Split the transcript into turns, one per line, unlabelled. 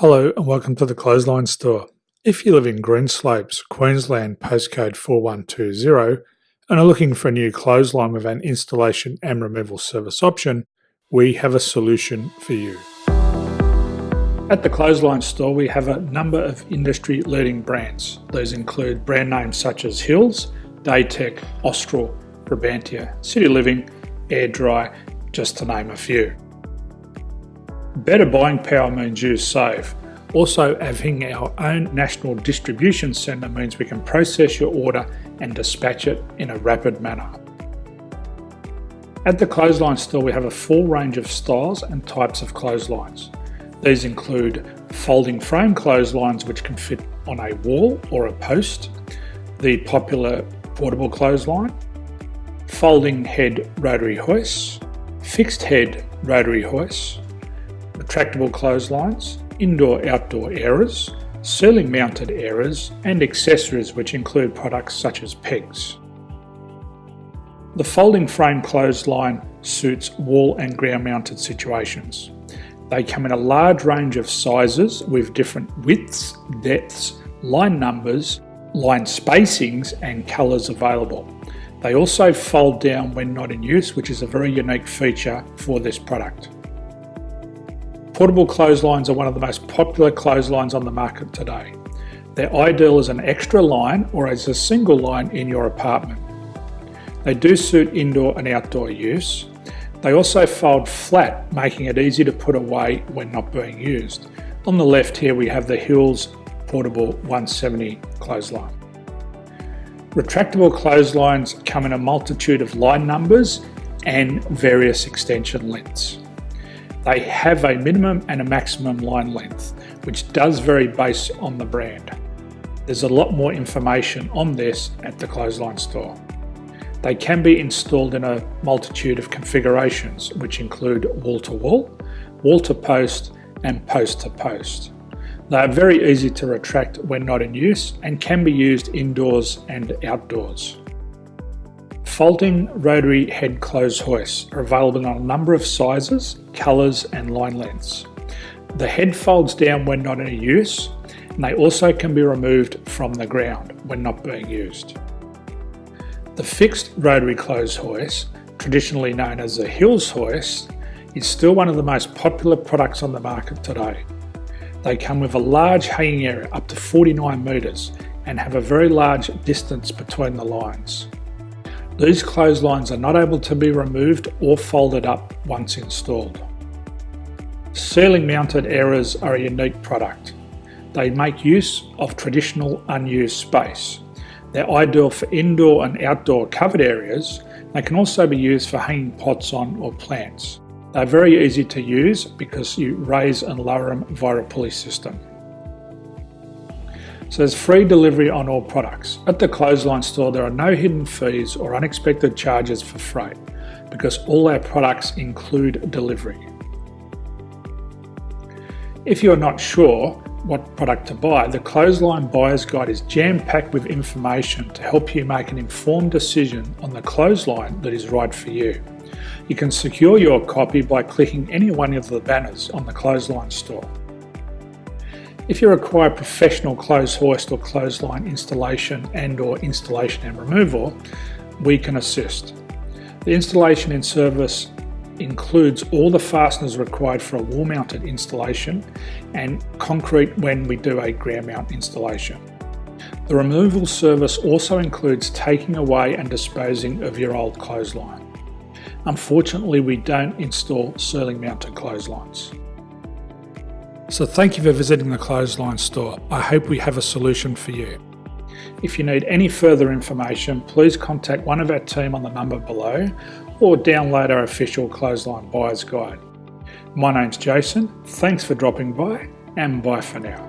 Hello and welcome to the Clothesline Store. If you live in Greenslopes, Queensland, postcode 4120, and are looking for a new clothesline with an installation and removal service option, we have a solution for you. At the Clothesline Store, we have a number of industry-leading brands. These include brand names such as Hills, Daytech, Austral, Brabantia, City Living, Air Dry, just to name a few. Better buying power means you save. Also, having our own national distribution centre means we can process your order and dispatch it in a rapid manner. At the Clothesline Store, we have a full range of styles and types of clotheslines. These include folding frame clotheslines which can fit on a wall or a post, the popular portable clothesline, folding head rotary hoists, fixed head rotary hoists, retractable clotheslines, indoor-outdoor airers, ceiling-mounted airers, and accessories which include products such as pegs. The folding frame clothesline suits wall and ground-mounted situations. They come in a large range of sizes with different widths, depths, line numbers, line spacings, and colours available. They also fold down when not in use, which is a very unique feature for this product. Portable clotheslines are one of the most popular clotheslines on the market today. They're ideal as an extra line or as a single line in your apartment. They do suit indoor and outdoor use. They also fold flat, making it easy to put away when not being used. On the left here we have the Hills Portable 170 clothesline. Retractable clotheslines come in a multitude of line numbers and various extension lengths. They have a minimum and a maximum line length, which does vary based on the brand. There's a lot more information on this at the Clothesline Store. They can be installed in a multitude of configurations, which include wall-to-wall, wall-to-post, and post-to-post. They are very easy to retract when not in use and can be used indoors and outdoors. Folding rotary head clothes hoists are available in a number of sizes, colours and line lengths. The head folds down when not in use, and they also can be removed from the ground when not being used. The fixed rotary clothes hoist, traditionally known as the Hills hoist, is still one of the most popular products on the market today. They come with a large hanging area up to 49 metres and have a very large distance between the lines. These clotheslines are not able to be removed or folded up once installed. Ceiling mounted airers are a unique product. They make use of traditional unused space. They're ideal for indoor and outdoor covered areas. They can also be used for hanging pots on or plants. They're very easy to use because you raise and lower them via a pulley system. So there's free delivery on all products. At the Clothesline Store, there are no hidden fees or unexpected charges for freight because all our products include delivery. If you're not sure what product to buy, the Clothesline Buyer's Guide is jam-packed with information to help you make an informed decision on the clothesline that is right for you. You can secure your copy by clicking any one of the banners on the Clothesline Store. If you require professional clothes hoist or clothesline installation and/or installation and removal, we can assist. The installation and service includes all the fasteners required for a wall-mounted installation and concrete when we do a ground mount installation. The removal service also includes taking away and disposing of your old clothesline. Unfortunately, we don't install ceiling-mounted clotheslines. So thank you for visiting the Clothesline Store. I hope we have a solution for you. If you need any further information, please contact one of our team on the number below or download our official Clothesline Buyer's Guide. My name's Jason, thanks for dropping by and bye for now.